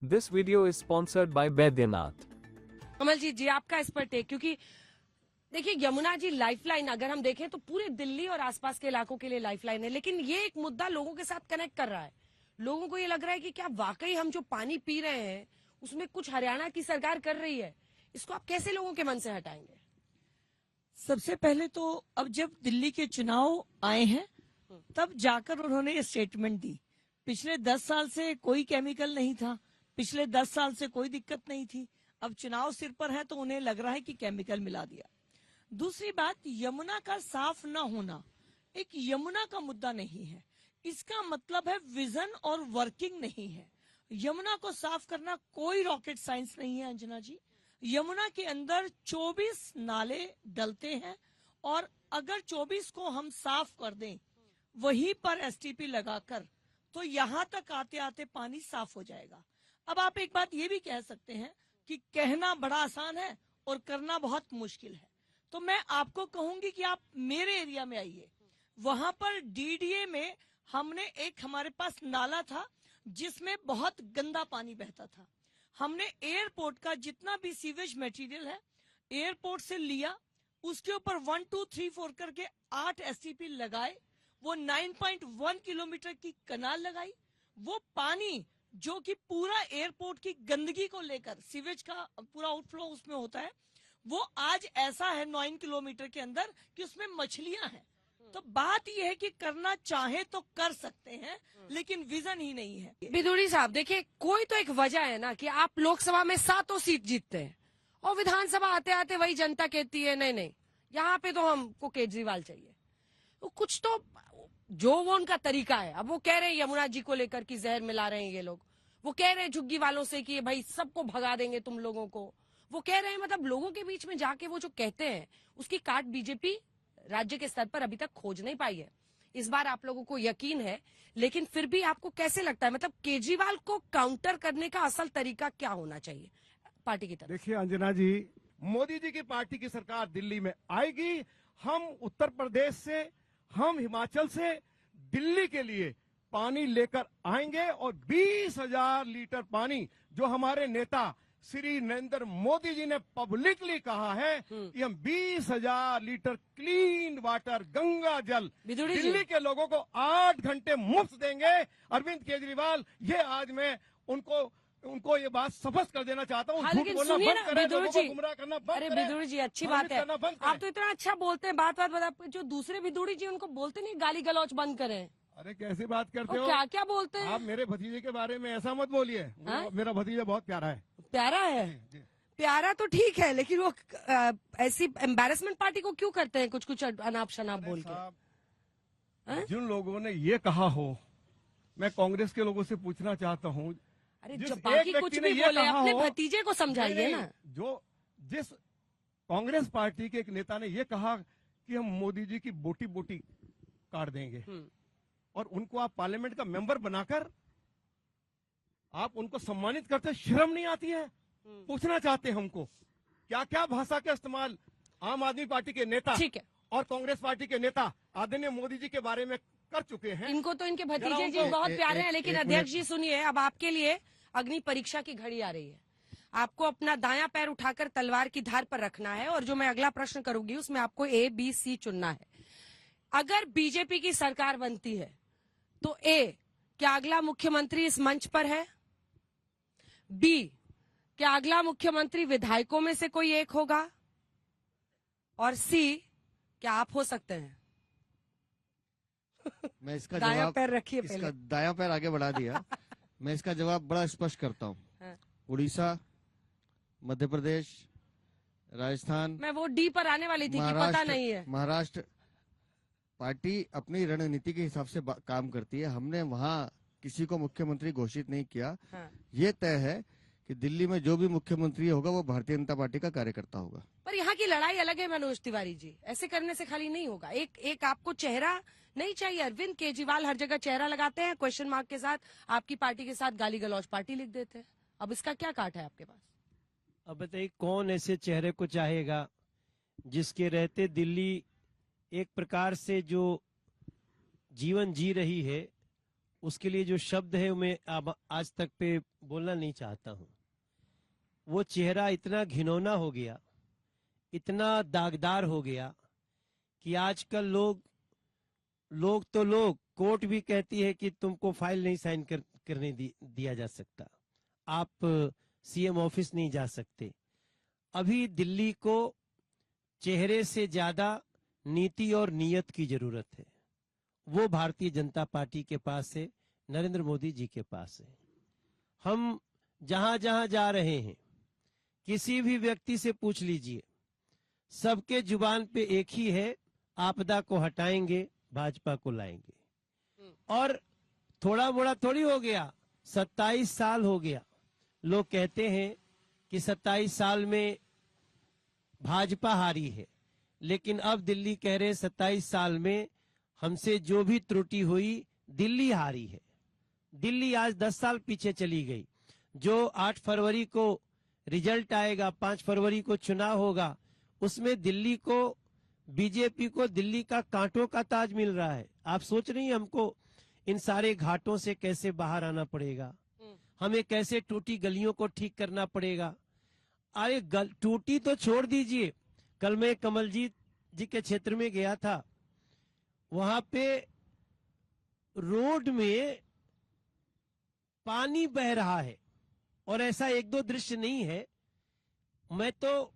This video is sponsored by Baidyanath. कमल जी आपका इस पर टेक, क्योंकि देखिए यमुना जी लाइफलाइन अगर हम देखें तो पूरे दिल्ली और आसपास के इलाकों के लिए लाइफलाइन है, लेकिन ये एक मुद्दा लोगों के साथ कनेक्ट कर रहा है। लोगों को ये लग रहा है कि क्या वाकई हम जो पानी पी रहे हैं उसमें कुछ हरियाणा की सरकार कर रही है। इसको आप कैसे लोगों के मन से हटाएंगे? सबसे पहले तो अब जब दिल्ली के चुनाव आए हैं तब जाकर उन्होंने ये स्टेटमेंट दी। पिछले 10 साल से कोई केमिकल नहीं था, पिछले 10 साल से कोई दिक्कत नहीं थी। अब चुनाव सिर पर है तो उन्हें लग रहा है कि केमिकल मिला दिया। दूसरी बात, यमुना का साफ न होना एक यमुना का मुद्दा नहीं है, इसका मतलब है विजन और वर्किंग नहीं है। यमुना को साफ करना कोई रॉकेट साइंस नहीं है अंजना जी। यमुना के अंदर 24 नाले डलते हैं और अगर 24 को हम साफ कर दें वहीं पर एसटीपी लगाकर तो यहां तक आते आते पानी साफ हो जाएगा। अब आप एक बात ये भी कह सकते हैं कि कहना बड़ा आसान है और करना बहुत मुश्किल है, तो मैं आपको कहूंगी कि आप मेरे एरिया में आइए। वहां पर डीडीए में हमने एक हमारे पास नाला था जिसमें बहुत गंदा पानी बहता था। हमने एयरपोर्ट का जितना भी सीवेज मटेरियल है एयरपोर्ट से लिया, उसके ऊपर 1 2 3 4 करके 8 एसटीपी लगाए, वो 9.1 किलोमीटर की कनाल लगाई। वो पानी जो कि पूरा एयरपोर्ट की गंदगी को लेकर सीवेज का पूरा आउटफ्लो उसमें होता है, वो आज ऐसा है 9 किलोमीटर के अंदर कि उसमें मछलियां हैं। तो बात यह है कि करना चाहे तो कर सकते हैं, लेकिन विजन ही नहीं है। बिदुड़ी साहब देखिए, कोई तो एक वजह है ना कि आप लोकसभा में 7 सीट जीतते हैं और विधानसभा आते आते वही जनता कहती है नहीं नहीं यहाँ पे तो हमको केजरीवाल चाहिए। तो कुछ तो जो वो उनका तरीका है। अब वो कह रहे हैं यमुना जी को लेकर कि जहर मिला रहे हैं ये लोग, वो कह रहे हैं झुग्गी वालों से कि भाई सबको भगा देंगे तुम लोगों को, वो कह रहे हैं मतलब लोगों के बीच में जाके वो जो कहते हैं उसकी काट बीजेपी राज्य के स्तर पर अभी तक खोज नहीं पाई है। इस बार आप लोगों को यकीन है, लेकिन फिर भी आपको कैसे लगता है मतलब केजरीवाल को काउंटर करने का असल तरीका क्या होना चाहिए पार्टी की तरफ? देखिए अंजना जी, मोदी जी की पार्टी की सरकार दिल्ली में आएगी। हम उत्तर प्रदेश से, हम हिमाचल से दिल्ली के लिए पानी लेकर आएंगे और 20,000 लीटर पानी जो हमारे नेता श्री नरेंद्र मोदी जी ने पब्लिकली कहा है कि हम 20,000 लीटर क्लीन वाटर गंगा जल दिल्ली के लोगों को 8 घंटे मुफ्त देंगे। अरविंद केजरीवाल, ये आज मैं उनको ये बात स्पष्ट कर देना चाहता हूँ। लेकिन सुनिए ना बिदुर जी, अरे बिदुर जी अच्छी बात है, आप तो इतना अच्छा बोलते हैं, बात जो दूसरे बिदुड़ी जी उनको बोलते नहीं गाली गलौच बंद करें। अरे कैसी बात करते हो? क्या क्या बोलते हैं आप? मेरे भतीजे के बारे में ऐसा मत बोलिए। मेरा भतीजा बहुत प्यारा है। प्यारा है? प्यारा तो ठीक है, लेकिन वो ऐसी एम्बैरेसमेंट पार्टी को क्यों करते हैं कुछ कुछ अनाप शनाप बोल के? जिन लोगों ने ये कहा हो, मैं कांग्रेस के लोगों से पूछना चाहता हूँ। अरे जो बाकी कुछ भी बोले अपने भतीजे को समझाइए ना। जिस कांग्रेस पार्टी के एक नेता ने ये कहा कि हम मोदी जी की बोटी बोटी काट देंगे और उनको आप पार्लियामेंट का मेंबर बनाकर आप उनको सम्मानित करते, शर्म नहीं आती है? पूछना चाहते हैं हमको क्या क्या भाषा का इस्तेमाल आम आदमी पार्टी के नेता और कांग्रेस पार्टी के नेता आदरणीय मोदी जी के बारे में कर चुके हैं। इनको तो इनके भतीजे जी बहुत प्यारे हैं, लेकिन अध्यक्ष जी सुनिए, अब आपके लिए अग्नि परीक्षा की घड़ी आ रही है। आपको अपना दायां पैर उठाकर तलवार की धार पर रखना है और जो मैं अगला प्रश्न करूंगी उसमें आपको A, B, C चुनना है। अगर बीजेपी की सरकार बनती है तो A, क्या अगला मुख्यमंत्री इस मंच पर है? B, क्या अगला मुख्यमंत्री विधायकों में से कोई एक होगा? और C, क्या आप हो सकते हैं? मैं इसका दायां जवाब पैर रखिए, इसका दायां पैर आगे बढ़ा दिया। मैं इसका जवाब बड़ा स्पष्ट करता हूँ। उड़ीसा, मध्य प्रदेश, राजस्थान, मैं वो D पर आने वाली थी कि पता नहीं है। महाराष्ट्र पार्टी अपनी रणनीति के हिसाब से काम करती है। हमने वहाँ किसी को मुख्यमंत्री घोषित नहीं किया। ये तय है कि दिल्ली में जो भी मुख्यमंत्री होगा वो भारतीय जनता पार्टी का कार्यकर्ता होगा। पर यहाँ की लड़ाई अलग है मनोज तिवारी जी, ऐसे करने से खाली नहीं होगा। एक आपको चेहरा नहीं चाहिए। अरविंद केजरीवाल हर जगह चेहरा लगाते हैं क्वेश्चन मार्क के साथ, आपकी पार्टी के साथ गाली गलौज पार्टी लिख देते हैं। अब इसका क्या काट है आपके पास? अब बताइए कौन ऐसे चेहरे को चाहेगा जिसके रहते दिल्ली एक प्रकार से जो जीवन जी रही है उसके लिए जो शब्द है मैं अब आज तक पे बोलना नहीं चाहता हूं। वो चेहरा इतना घिनौना हो गया, इतना दागदार हो गया कि आजकल लोग कोर्ट भी कहती है कि तुमको फाइल नहीं साइन करने दिया जा सकता, आप सीएम ऑफिस नहीं जा सकते। अभी दिल्ली को चेहरे से ज्यादा नीति और नीयत की जरूरत है। वो भारतीय जनता पार्टी के पास है, नरेंद्र मोदी जी के पास है। हम जहां जहां जा रहे हैं, किसी भी व्यक्ति से पूछ लीजिए, सबके जुबान पे एक ही है, आपदा को हटाएंगे, भाजपा को लाएंगे। और थोड़ा मोड़ा थोड़ी हो गया, 27 साल हो गया। लोग कहते हैं कि 27 साल में भाजपा हारी है, लेकिन अब दिल्ली कह रहे 27 साल में हमसे जो भी त्रुटि हुई, दिल्ली हारी है। दिल्ली आज 10 साल पीछे चली गई। जो 8 फरवरी को रिजल्ट आएगा, 5 फरवरी को चुनाव होगा, उसमें दिल्ली को, बीजेपी को दिल्ली का कांटों का ताज मिल रहा है। आप सोच रही हैं हमको इन सारे घाटों से कैसे बाहर आना पड़ेगा, हमें कैसे टूटी गलियों को ठीक करना पड़ेगा। अरे टूटी तो छोड़ दीजिए, कल मैं कमलजीत जी के क्षेत्र में गया था, वहां पे रोड में पानी बह रहा है और ऐसा एक दो दृश्य नहीं है। मैं तो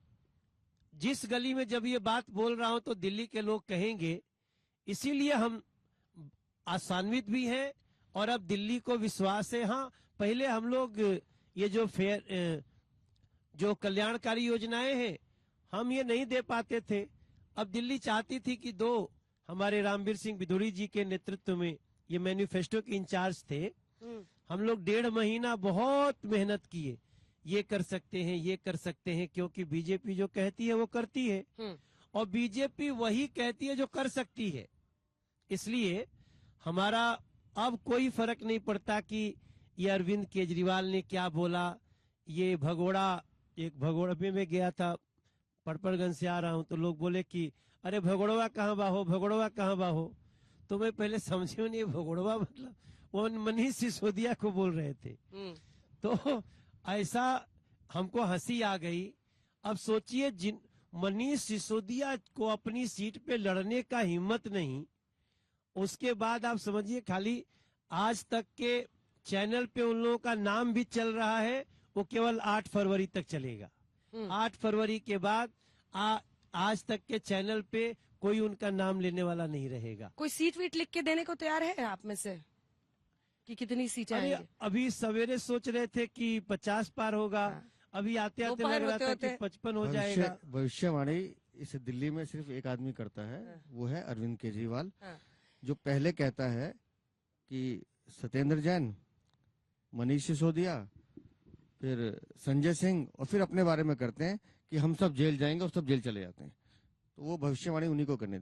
जिस गली में जब ये बात बोल रहा हूं तो दिल्ली के लोग कहेंगे, इसीलिए हम आशान्वित भी हैं और अब दिल्ली को विश्वास है। हाँ, पहले हम लोग ये जो कल्याणकारी योजनाएं हैं, हम ये नहीं दे पाते थे। अब दिल्ली चाहती थी कि हमारे रामवीर सिंह बिधूड़ी जी के नेतृत्व में, ये मैनिफेस्टो के इंचार्ज थे, हम लोग 1.5 महीना बहुत मेहनत किए, ये कर सकते हैं, ये कर सकते हैं, क्योंकि बीजेपी जो कहती है वो करती है और बीजेपी वही कहती है जो कर सकती है। इसलिए हमारा अब कोई फर्क नहीं पड़ता कि ये अरविंद केजरीवाल ने क्या बोला। ये भगोड़ा में मैं गया था, पड़पड़गंज से आ रहा हूं, तो लोग बोले कि अरे भगोड़वा कहाँ बाहो, भगोड़वा कहाँ बाहो। तो मैं पहले समझी नहीं भगोड़वा मतलब वो मनीष सिसोदिया को बोल रहे थे। तो ऐसा हमको हंसी आ गई। अब सोचिए, जिन मनीष सिसोदिया को अपनी सीट पे लड़ने का हिम्मत नहीं, उसके बाद आप समझिए खाली आज तक के चैनल पे उन लोगों का नाम भी चल रहा है, वो केवल 8 फरवरी तक चलेगा। 8 फरवरी के बाद आज तक के चैनल पे कोई उनका नाम लेने वाला नहीं रहेगा। कोई सीट वीट लिख के देने को तैयार है आप में से कि कितनी सीटें अरे आएंगी? अभी सवेरे सोच रहे थे कि 50 पार होगा, अभी आते आते लग रहा था कि 55 हो जाएगा। भविष्यवाणी इस दिल्ली में सिर्फ एक आदमी करता है, वो है अरविंद केजरीवाल, जो पहले कहता है कि सत्येंद्र जैन, मनीष सिसोदिया, फिर संजय सिंह, और फिर अपने बारे में करते हैं कि हम सब जेल जाएंगे और सब जेल चले जाते हैं। तो वो भविष्यवाणी उन्हीं को करने दी।